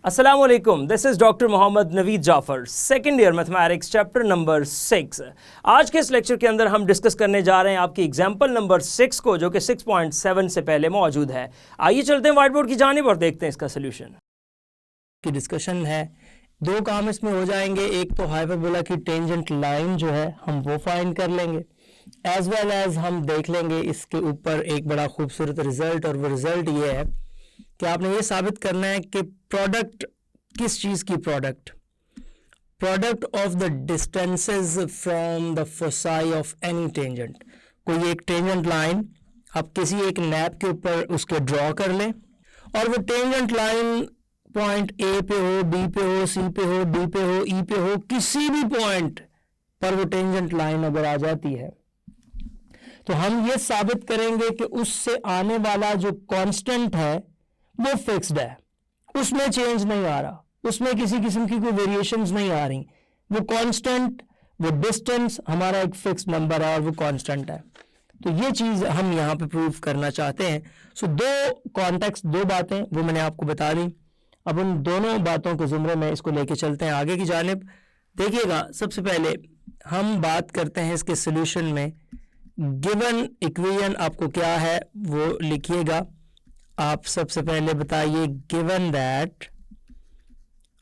अस्सलामुअलैकुम, this is doctor Mohammad Naveed Jafar, second year mathematics chapter number 6। आज के इस लेक्चर के अंदर हम डिस्कस करने जा रहे हैं आपकी एग्जाम्पल नंबर 6 को, जो कि 6.7 से पहले मौजूद है। आइए चलते हैं व्हाइट बोर्ड की जानिब और देखते हैं इसका सोल्यूशन की डिस्कशन है। दो काम इसमें हो जाएंगे, एक तो हाइपरबोला की टेंजेंट लाइन जो है हम वो फाइंड कर लेंगे, एज वेल एज हम देख लेंगे इसके ऊपर एक बड़ा खूबसूरत रिजल्ट, और वो रिजल्ट ये है कि आपने ये साबित करना है कि प्रोडक्ट किस चीज़ की product of the distances from the foci of any tangent. कोई एक टेंजेंट लाइन आप किसी एक नैप के ऊपर उसके ड्रॉ कर लें, और वो टेंजेंट लाइन पॉइंट ए पे हो, बी पे हो, सी पे हो, डी पे हो, ई पे हो, किसी भी पॉइंट पर वो टेंजेंट लाइन अगर आ जाती है तो हम ये साबित करेंगे कि उससे आने वाला जो कांस्टेंट है वो फिक्स्ड है, उसमें चेंज नहीं आ रहा, उसमें किसी किस्म की कोई वेरिएशंस नहीं आ रही। वो कांस्टेंट, वो डिस्टेंस हमारा एक फिक्स्ड नंबर है और वो कांस्टेंट है। तो ये चीज़ हम यहाँ पे प्रूव करना चाहते हैं। सो दो कॉन्टेक्स्ट, दो बातें वो मैंने आपको बता दी। अब उन दोनों बातों के ज़ुमरे में इसको लेके चलते हैं आगे की जानिब। देखिएगा, सबसे पहले हम बात करते हैं इसके सोल्यूशन में। गिवन इक्वेशन आपको क्या है वो लिखिएगा। आप सबसे पहले बताइए, गिवन दैट,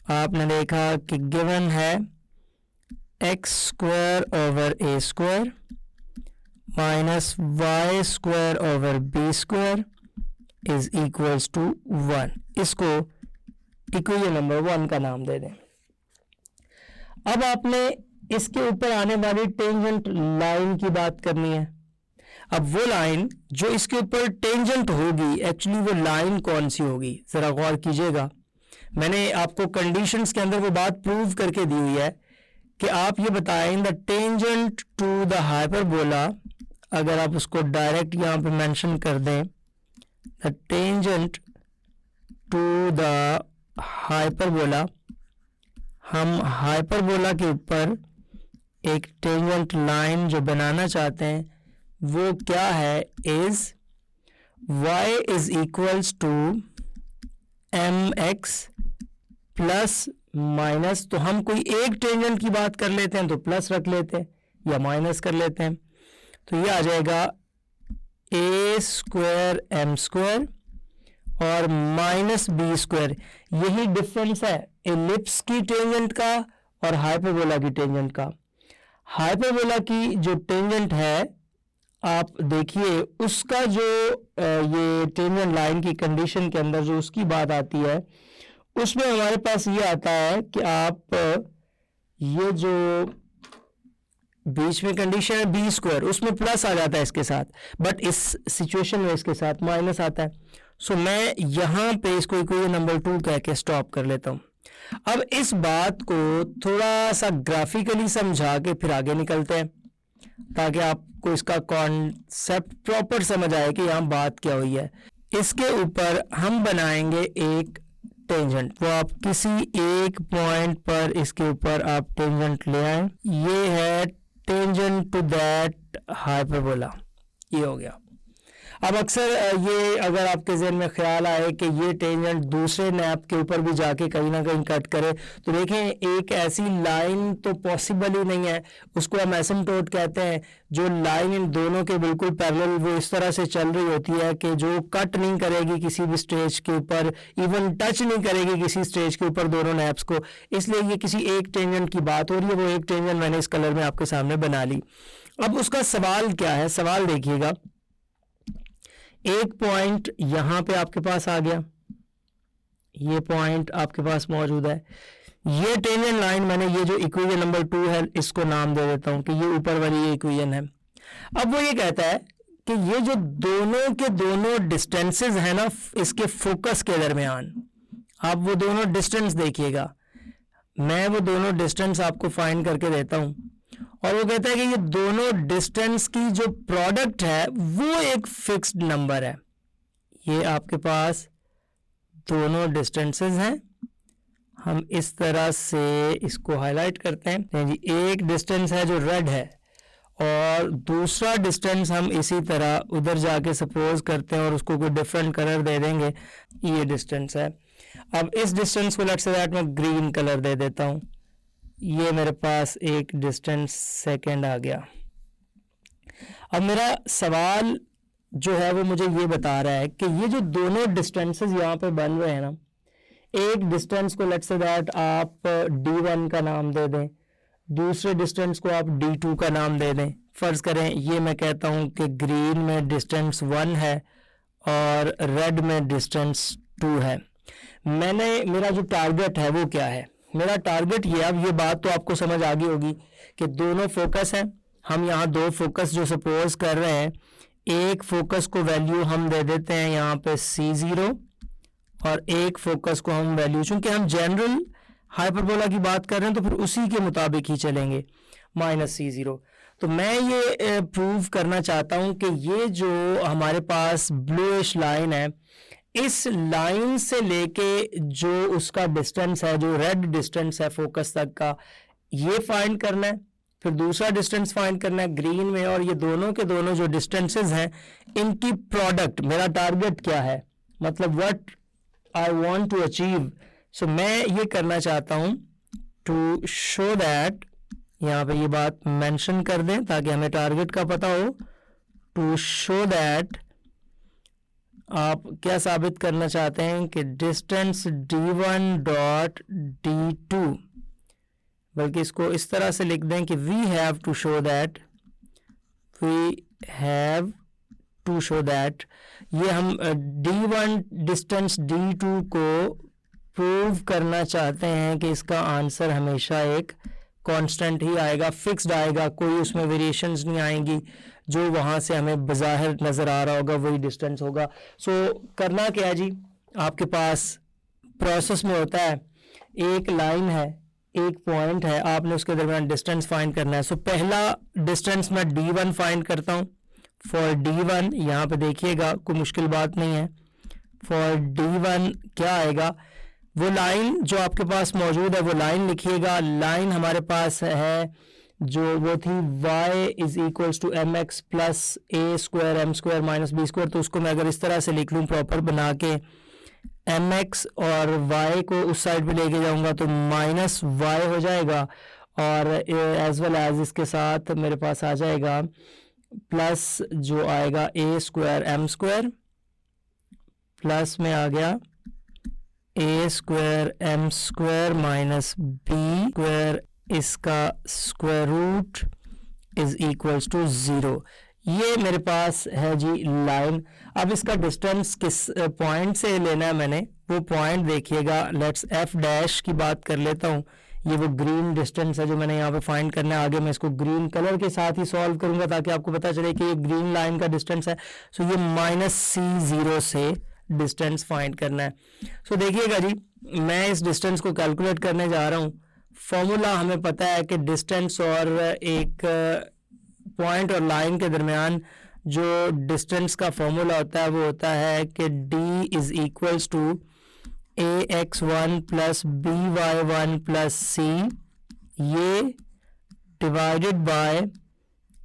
आपने देखा कि गिवन है X square over A square minus Y square over B square is equals to 1। इसको इक्वेशन नंबर 1 का नाम दे दें। अब आपने इसके ऊपर आने वाली टेंजेंट लाइन की बात करनी है। अब वो लाइन जो इसके ऊपर टेंजेंट होगी, एक्चुअली वो लाइन कौन सी होगी, ज़रा गौर कीजिएगा। मैंने आपको कंडीशंस के अंदर वो बात प्रूव करके दी हुई है कि आप ये बताएं the tangent to the hyperbola, अगर आप उसको डायरेक्ट यहाँ पे मेंशन कर दें, the tangent to the hyperbola, हम हाइपरबोला के ऊपर एक टेंजेंट लाइन जो बनाना चाहते हैं वो क्या है, is y is equals to mx plus minus, तो हम कोई एक टेंजेंट की बात कर लेते हैं तो प्लस रख लेते हैं या माइनस कर लेते हैं, तो ये आ जाएगा a स्क्वायर एम स्क्वायर और माइनस बी स्क्वायर। यही डिफरेंस है एलिप्स की टेंजेंट का और हाइपरबोला की टेंजेंट का। हाइपरबोला की जो टेंजेंट है, आप देखिए उसका जो ये टेंजेंट लाइन की कंडीशन के अंदर जो उसकी बात आती है, उसमें हमारे पास ये आता है कि आप ये जो बीच में कंडीशन है बी स्क्वायर, उसमें प्लस आ जाता है इसके साथ, बट इस सिचुएशन में इसके साथ माइनस आता है। सो मैं यहाँ पे इसको इक्वेशन नंबर 2 कह के स्टॉप कर लेता हूँ। अब इस बात को थोड़ा सा ग्राफिकली समझा के फिर आगे निकलते हैं, ताकि आपको इसका कॉन्सेप्ट प्रॉपर समझ आए कि यहाँ बात क्या हुई है। इसके ऊपर हम बनाएंगे एक टेंजेंट, वो आप किसी एक पॉइंट पर इसके ऊपर आप टेंजेंट ले आए। ये है टेंजेंट टू दैट हाइपरबोला, ये हो गया। अब अक्सर ये अगर आपके जहन में ख्याल आए कि ये टेंजेंट दूसरे नैप के ऊपर भी जाके कहीं ना कहीं कट करे, तो देखें एक ऐसी लाइन तो पॉसिबल ही नहीं है, उसको हम एसिम्प्टोट कहते हैं। जो लाइन इन दोनों के बिल्कुल पैरेलल वो इस तरह से चल रही होती है कि जो कट नहीं करेगी किसी भी स्टेज के ऊपर, इवन टच नहीं करेगी किसी स्टेज के ऊपर दोनों नैप्स को। इसलिए ये किसी एक टेंजेंट की बात हो रही है, वो एक टेंजेंट मैंने इस कलर में आपके सामने बना ली। अब उसका सवाल क्या है, सवाल देखिएगा, एक पॉइंट यहाँ पे आपके पास आ गया, ये पॉइंट आपके पास मौजूद है, ये टेंजेंट लाइन, मैंने ये जो इक्वेशन नंबर 2 है इसको नाम दे देता हूँ कि ये ऊपर वाली ये इक्वेशन है। अब वो ये कहता है कि ये जो दोनों के दोनों डिस्टेंसेस है ना इसके फोकस के दरमियान, आप वो दोनों डिस्टेंस देखिएगा, मैं वो दोनों डिस्टेंस आपको फाइंड करके देता हूँ, और वो कहता है कि ये दोनों डिस्टेंस की जो प्रोडक्ट है वो एक फिक्स्ड नंबर है। ये आपके पास दोनों डिस्टेंसेस हैं, हम इस तरह से इसको हाईलाइट करते हैं जी। एक डिस्टेंस है जो रेड है, और दूसरा डिस्टेंस हम इसी तरह उधर जाके सपोज करते हैं और उसको कोई डिफरेंट कलर दे देंगे, ये डिस्टेंस है। अब इस डिस्टेंस को लेट्स से दैट मैं ग्रीन कलर दे देता हूँ, ये मेरे पास एक डिस्टेंस सेकंड आ गया। अब मेरा सवाल जो है वो मुझे ये बता रहा है कि ये जो दोनों डिस्टेंसेस यहाँ पे बन रहे हैं ना, एक डिस्टेंस को लेट्स से दैट आप D1 का नाम दे दें, दूसरे डिस्टेंस को आप D2 का नाम दे दें। फर्ज करें ये मैं कहता हूँ कि ग्रीन में डिस्टेंस 1 है और रेड में डिस्टेंस 2 है। मेरा जो टारगेट है वो क्या है? मेरा टारगेट ये, अब ये बात तो आपको समझ आ गई होगी कि दोनों फोकस हैं। हम यहाँ दो फोकस जो सपोज कर रहे हैं, एक फोकस को वैल्यू हम दे देते हैं यहाँ पे C0 और एक फोकस को हम वैल्यू, चूंकि हम जनरल हाइपरबोला की बात कर रहे हैं तो फिर उसी के मुताबिक ही चलेंगे, -C0। तो मैं ये प्रूव करना चाहता हूँ कि ये जो हमारे पास ब्लूइश लाइन है, इस लाइन से लेके जो उसका डिस्टेंस है, जो रेड डिस्टेंस है फोकस तक का, ये फाइंड करना है। फिर दूसरा डिस्टेंस फाइंड करना है ग्रीन में, और ये दोनों के दोनों जो डिस्टेंसेस हैं इनकी प्रोडक्ट। मेरा टारगेट क्या है, मतलब what I want to achieve. So मैं ये करना चाहता हूँ टू शो दैट, यहाँ पे ये बात मेंशन कर दें ताकि हमें टारगेट का पता हो। टू शो दैट, आप क्या साबित करना चाहते हैं कि डिस्टेंस D1 डॉट D2, बल्कि इसको इस तरह से लिख दें कि we have to show that, ये हम D1 डिस्टेंस D2 को प्रूव करना चाहते हैं कि इसका आंसर हमेशा एक कांस्टेंट ही आएगा, फिक्स्ड आएगा, कोई उसमें वेरिएशंस नहीं आएंगी। जो वहाँ से हमें बज़ाहिर नज़र आ रहा होगा वही डिस्टेंस होगा। सो करना क्या है जी, आपके पास प्रोसेस में होता है, एक लाइन है, एक पॉइंट है, आपने उसके दरमियान डिस्टेंस फाइंड करना है। सो पहला डिस्टेंस मैं D1 फाइंड करता हूँ। फॉर D1, यहाँ पे देखिएगा कोई मुश्किल बात नहीं है। फॉर D1 क्या आएगा, वो लाइन जो आपके पास मौजूद है वो लाइन लिखिएगा। लाइन हमारे पास है जो वो थी y is equals to mx plus a square m square minus b square. तो उसको मैं अगर इस तरह से लिख लूँ प्रॉपर बना के, mx और y को उस साइड पे लेके जाऊंगा तो माइनस y हो जाएगा, और एज वेल एज इसके साथ मेरे पास आ जाएगा प्लस जो आएगा a square m square, plus में आ गया a square m square minus b square, इसका square root is equals to 0। ये मेरे पास है जी लाइन। अब इसका डिस्टेंस किस पॉइंट से लेना है मैंने, वो पॉइंट देखिएगा। लेट्स f डैश की बात कर लेता हूँ। ये वो ग्रीन डिस्टेंस है जो मैंने यहाँ पे फाइंड करना है। आगे मैं इसको ग्रीन कलर के साथ ही सॉल्व करूंगा ताकि आपको पता चले कि ये ग्रीन लाइन का डिस्टेंस है। सो ये -C0 से डिस्टेंस फाइंड करना है। सो देखिएगा जी, मैं इस डिस्टेंस को कैलकुलेट करने जा रहा हूँ। फॉर्मूला हमें पता है कि डिस्टेंस और एक पॉइंट और लाइन के दरमियान जो डिस्टेंस का फॉर्मूला होता है वो होता है कि d is equals to ax1 plus by1 plus c, ये divided by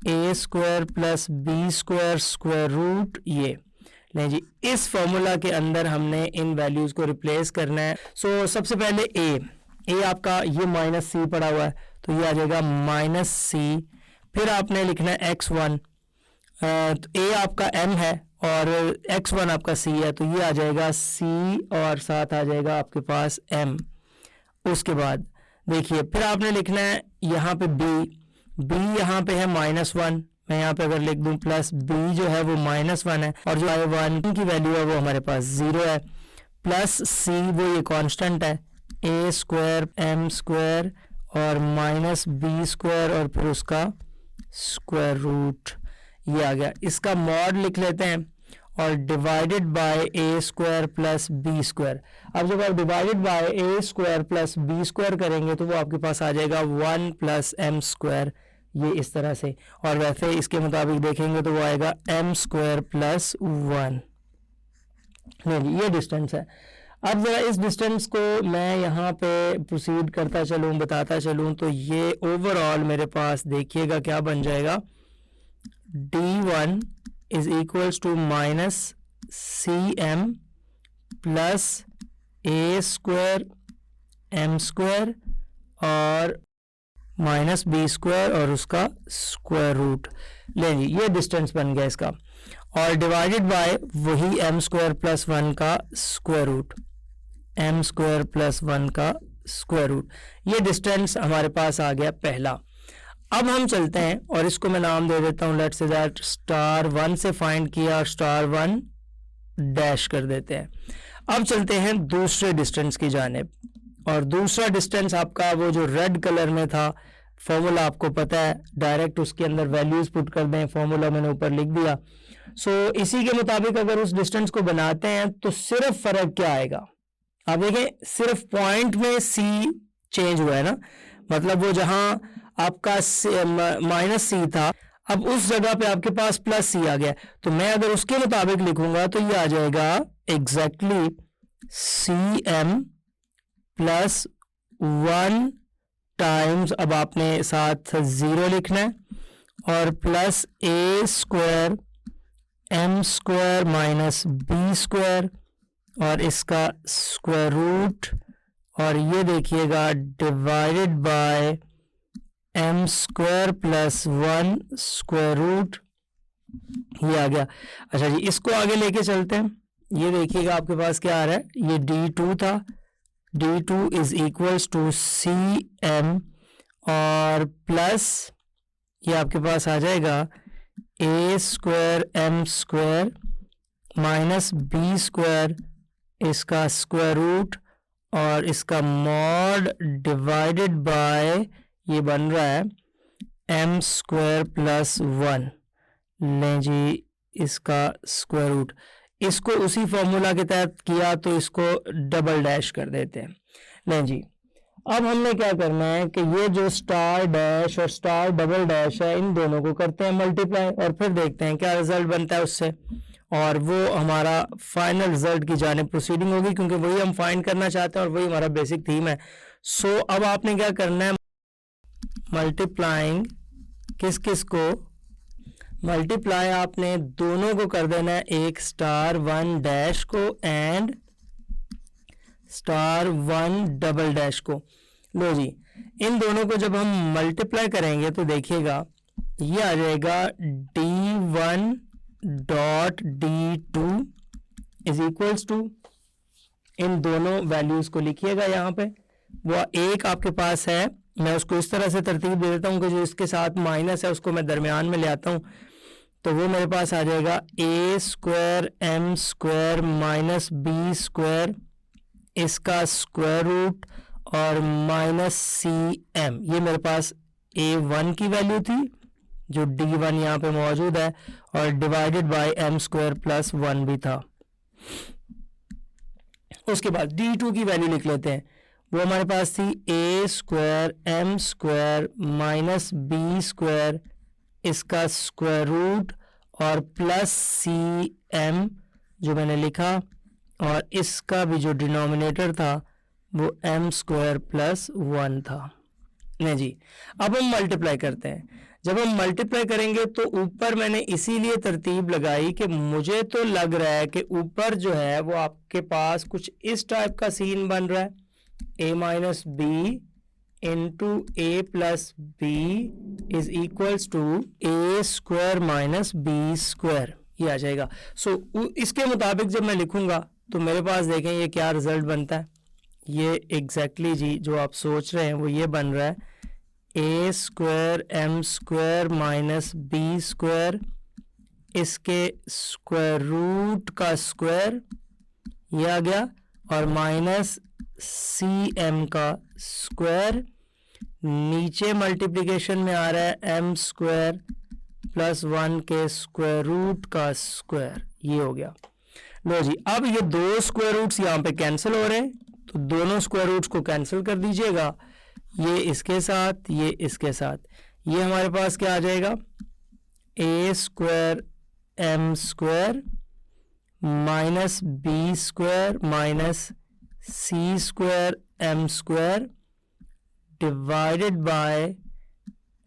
a square plus b square square root. ये नहीं जी, इस फॉर्मूला के अंदर हमने इन वैल्यूज को रिप्लेस करना है। सो सबसे पहले a आपका ये -c पड़ा हुआ है तो ये आ जाएगा -c। फिर आपने लिखना है x1, तो a आपका m है और x1 आपका c है तो ये आ जाएगा c और साथ आ जाएगा आपके पास m। उसके बाद देखिए फिर आपने लिखना है यहाँ पे b यहाँ पे है -1, मैं यहाँ पे अगर लिख दूं प्लस b जो है वो -1 है, और जो y1 की वैल्यू है वो हमारे पास 0 है, प्लस c वो ये कांस्टेंट है a स्क्वायर m स्क्वायर और माइनस b स्क्वायर और फिर उसका स्क्वायर रूट, ये आ गया। इसका मॉड लिख लेते हैं और divided by a square plus b square. अब जब आप divided by a square plus b square करेंगे तो वो आपके पास आ जाएगा 1 प्लस m स्क्वायर, ये इस तरह से। और वैसे इसके मुताबिक देखेंगे तो वो आएगा m स्क्वायर प्लस 1। नहीं, ये डिस्टेंस है। अब ज़रा इस डिस्टेंस को मैं यहाँ पे प्रोसीड करता चलूँ, बताता चलूँ, तो ये ओवरऑल मेरे पास देखिएगा क्या बन जाएगा, d1 is equals to -cm plus A square M square और माइनस बी स्क्वायर और उसका स्क्वायर रूट। ले जी, ये डिस्टेंस बन गया इसका, और डिवाइडेड बाय वही एम स्क्वायर प्लस 1 का square root, M square plus 1 का स्क्वायर रूट। ये डिस्टेंस हमारे पास आ गया पहला। अब हम चलते हैं और इसको मैं नाम दे देता हूँ, लेट्स से दैट स्टार 1 से फाइंड किया और स्टार 1 डैश कर देते हैं। अब चलते हैं दूसरे डिस्टेंस की जानिब, और दूसरा डिस्टेंस आपका वो जो रेड कलर में था, फॉर्मूला आपको पता है, डायरेक्ट उसके अंदर वैल्यूज पुट कर दें, फॉर्मूला मैंने ऊपर लिख दिया। सो इसी के मुताबिक अगर उस डिस्टेंस को बनाते हैं तो सिर्फ फर्क क्या आएगा, आप देखें सिर्फ पॉइंट में सी चेंज हुआ है ना, मतलब वो जहां आपका माइनस सी था, अब उस जगह पे आपके पास प्लस सी आ गया। तो मैं अगर उसके मुताबिक लिखूंगा तो ये आ जाएगा exactly C M plus 1 times, अब आपने साथ 0 लिखना है, और plus A square M square minus B square और इसका स्क्वायर रूट, और ये देखिएगा divided by M square plus 1 square root, ये आ गया। अच्छा जी, इसको आगे लेके चलते हैं। ये देखिएगा आपके पास क्या आ रहा है, ये d2 था, d2 is equals to C M और प्लस ये आपके पास आ जाएगा A square M square minus B square, इसका स्क्वायर रूट और इसका मॉड डिवाइडेड बाय ये बन रहा है एम स्क्वायर प्लस 1। लें जी, इसका स्क्वायर रूट, इसको उसी फॉर्मूला के तहत किया तो इसको डबल डैश कर देते हैं। लें जी, अब हमने क्या करना है कि ये जो स्टार डैश और स्टार डबल डैश है, इन दोनों को करते हैं मल्टीप्लाई और फिर देखते हैं क्या रिजल्ट बनता है उससे, और वो हमारा फाइनल रिजल्ट की जानिब प्रोसीडिंग होगी, क्योंकि वही हम फाइंड करना चाहते हैं और वही हमारा बेसिक थीम है। सो अब आपने क्या करना है, मल्टीप्लाइंग किस किस को, मल्टीप्लाई आपने दोनों को कर देना है, एक स्टार 1 डैश को एंड स्टार 1 डबल डैश को। लो जी, इन दोनों को जब हम मल्टीप्लाई करेंगे तो देखिएगा ये आ जाएगा d1 dot d2 is equals to, इन दोनों वैल्यूज को लिखिएगा यहाँ पे। वो एक आपके पास है, मैं उसको इस तरह से तरतीब दे देता हूँ कि जो इसके साथ माइनस है उसको मैं दरमियान में ले आता हूँ, तो वो मेरे पास आ जाएगा A square M square minus B square, इसका स्क्वायर रूट और माइनस सी एम, ये मेरे पास a1 की वैल्यू थी जो d1 यहाँ पे मौजूद है, और divided by M square plus 1 भी था। उसके बाद d2 की वैल्यू लिख लेते हैं, वो हमारे पास थी A square M square minus B square, इसका स्क्वायर रूट और प्लस सी एम जो मैंने लिखा, और इसका भी जो डिनोमिनेटर था वो एम स्क्वायर प्लस 1 था। नहीं जी, अब हम मल्टीप्लाई करते हैं। जब हम मल्टीप्लाई करेंगे तो ऊपर मैंने इसीलिए तरतीब लगाई कि मुझे तो लग रहा है कि ऊपर जो है वो आपके पास कुछ इस टाइप का सीन बन रहा है, a minus B into A plus B is equals to A square minus B square, ये आ जाएगा। सो इसके मुताबिक जब मैं लिखूंगा तो मेरे पास देखें ये क्या रिजल्ट बनता है, ये एग्जैक्टली जी जो आप सोच रहे हैं वो ये बन रहा है A square M square minus B square, इसके स्क्वायर रूट का स्क्वायर ये आ गया, और माइनस सी एम का स्क्वायर, नीचे मल्टीप्लिकेशन में आ रहा है एम स्क्वायर प्लस 1 के स्क्वायर रूट का स्क्वायर, ये हो गया। लो जी, अब ये दो स्क्वायर रूट्स यहाँ पे कैंसिल हो रहे हैं, तो दोनों स्क्वायर रूट्स को कैंसिल कर दीजिएगा, ये इसके साथ ये इसके साथ, ये हमारे पास क्या आ जाएगा A square M square minus B square minus C square M square divided by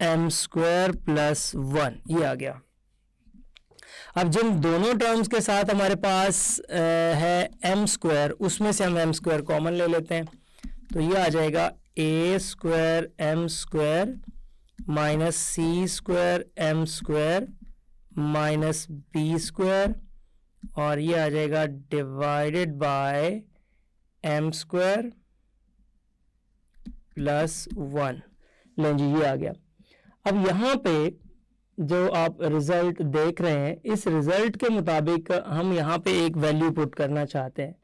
M square plus 1, ये आ गया। अब जिन दोनों टर्म्स के साथ हमारे पास है एम स्क्वायर, उसमें से हम एम स्क्वायर कॉमन ले लेते हैं, तो ये आ जाएगा A square M square minus C square M square minus B square, और ये आ जाएगा divided by M square plus 1। लें जी, ये आ गया। अब यहाँ पे जो आप रिजल्ट देख रहे हैं, इस रिजल्ट के मुताबिक हम यहाँ पे एक वैल्यू पुट करना चाहते हैं,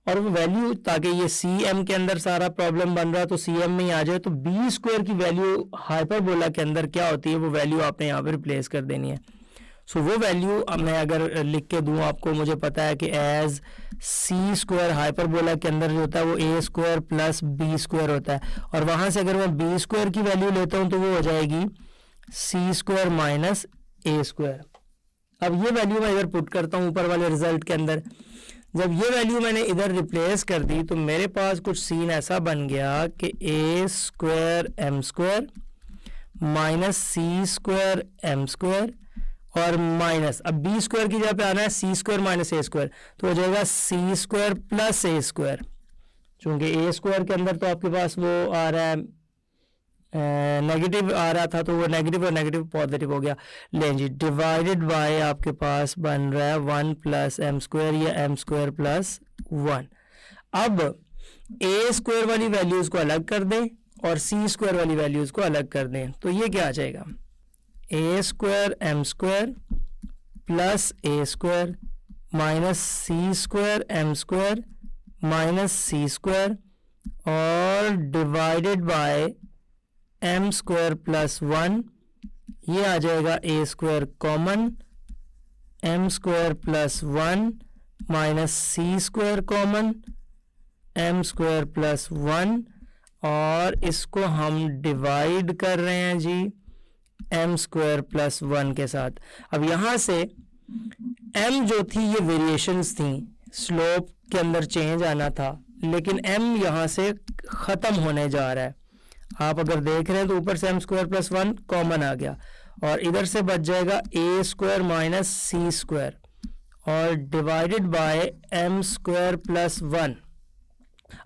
और वो वैल्यू, ताकि ये सी एम के अंदर सारा प्रॉब्लम बन रहा है तो सी एम में ही आ जाए, तो बी स्क्वायर की वैल्यू हाइपरबोला के अंदर क्या होती है वो वैल्यू आपने यहाँ पे रिप्लेस कर देनी है। सो वो वैल्यू मैं अगर लिख के दूँ आपको, मुझे पता है कि एज सी स्क्वायर हाइपरबोला के अंदर जो होता है वो ए स्क्वायर प्लस बी स्क्वायर होता है, और वहाँ से अगर मैं बी स्क्वायर की वैल्यू लेता हूँ तो वो हो जाएगी सी स्क्वायर माइनस ए स्क्वायर। अब ये वैल्यू मैं इधर पुट करता हूँ ऊपर वाले रिजल्ट के अंदर। जब ये वैल्यू मैंने इधर रिप्लेस कर दी तो मेरे पास कुछ सीन ऐसा बन गया कि ए square M square minus C square M square और माइनस, अब बी स्क्वायर की जगह पे आना है सी स्क्वायर माइनस ए स्क्वायर, तो हो जाएगा सी स्क्वायर प्लस ए स्क्वायर। चूँकि ए स्क्वायर के अंदर तो आपके पास वो आ रहा है नेगेटिव आ रहा था, तो वो नेगेटिव और नेगेटिव पॉजिटिव हो गया। लें जी, डिवाइडेड बाय आपके पास बन रहा है 1 प्लस एम स्क्वायर या एम स्क्वायर प्लस 1। अब ए स्क्वायर वाली वैल्यूज़ को अलग कर दें और सी स्क्वायर वाली वैल्यूज़ को अलग कर दें, तो ये क्या आ जाएगा, A square M square plus A square minus C square M square minus C square और divided by M square plus 1। ये आ जाएगा A square common, M square plus 1 minus C square common, M square plus 1, और इसको हम divide कर रहे हैं जी एम स्क्वायर प्लस 1 के साथ। अब यहाँ से एम जो थी ये वेरिएशंस थी, स्लोप के अंदर चेंज आना था, लेकिन एम यहाँ से ख़त्म होने जा रहा है। आप अगर देख रहे हैं तो ऊपर से एम स्क्वायर प्लस 1 कॉमन आ गया, और इधर से बच जाएगा A square minus C square और divided by M square plus 1।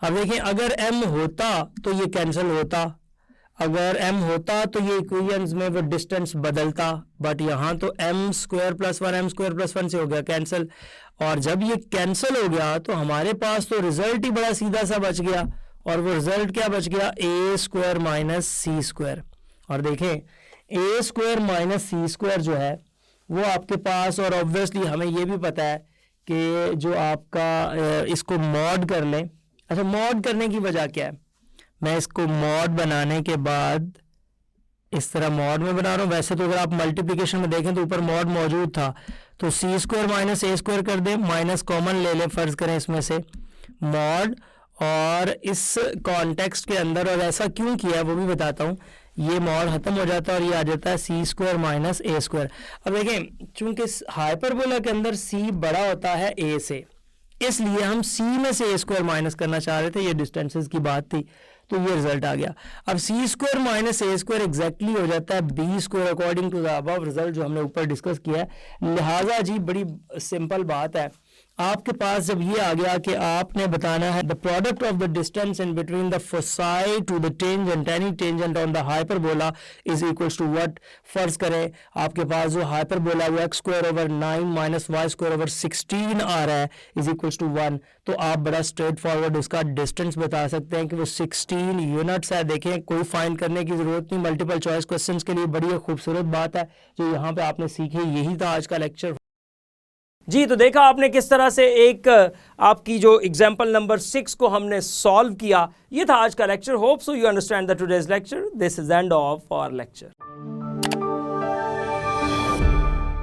अब देखिए, अगर m होता तो ये कैंसिल होता, अगर m होता तो ये इक्वेशंस में वो डिस्टेंस बदलता, बट यहाँ तो m square plus 1 m square plus 1 से हो गया कैंसिल, और जब ये कैंसिल हो गया तो हमारे पास तो रिजल्ट ही बड़ा सीधा सा बच गया, और वो रिजल्ट क्या बच गया, ए स्क्वायर माइनस सी स्क्वायर। और देखें, ए स्क्वायर माइनस सी स्क्वायर जो है वो आपके पास, और ऑब्वियसली हमें ये भी पता है कि जो आपका इसको मॉड कर लें। अच्छा, मॉड करने की वजह क्या है, मैं इसको मॉड बनाने के बाद इस तरह मॉड में बना रहा हूँ। वैसे तो अगर आप मल्टीप्लिकेशन में देखें तो ऊपर मॉड मौजूद था, तो सी स्क्वायर माइनस ए स्क्वायर कर दें, माइनस कॉमन ले लें, फ़र्ज़ करें इसमें से मॉड, और इस कॉन्टेक्स्ट के अंदर, और ऐसा क्यों किया है वो भी बताता हूँ, ये मॉड ख़त्म हो जाता है और ये आ जाता है सी स्क्वायर माइनस ए स्क्वायर। अब देखें, चूँकि हाइपरबोला के अंदर सी बड़ा होता है ए से, इसलिए हम सी में से ए स्क्वायर माइनस करना चाह रहे थे, ये डिस्टेंसेस की बात थी, तो ये रिजल्ट आ गया। अब C square minus A square exactly हो जाता है B square according to the above result जो हमने ऊपर डिस्कस किया है। लिहाजा जी बड़ी सिंपल बात है, आपके पास जब ये आ गया कि आपने बताना है the product of the distance in between the foci to the tangent, any tangent on the hyperbola is equals to what. फर्ज करें आपके पास जो हाइपरबोला वो X square over 9 minus Y square over 16 आ रहा है इज इक्वल्स टू 1, तो आप बड़ा स्ट्रेट फॉरवर्ड उसका डिस्टेंस बता सकते हैं कि वो 16 यूनिट्स है। देखें, कोई फाइंड करने की जरूरत नहीं, मल्टीपल चॉइस क्वेश्चंस के लिए बड़ी खूबसूरत बात है जो यहाँ पे आपने सीखी। यही था आज का लेक्चर जी। तो देखा आपने किस तरह से एक आपकी जो एग्जाम्पल नंबर 6 को हमने सॉल्व किया। ये था आज का lecture. Hope so you understand the today's lecture. This is end of our lecture.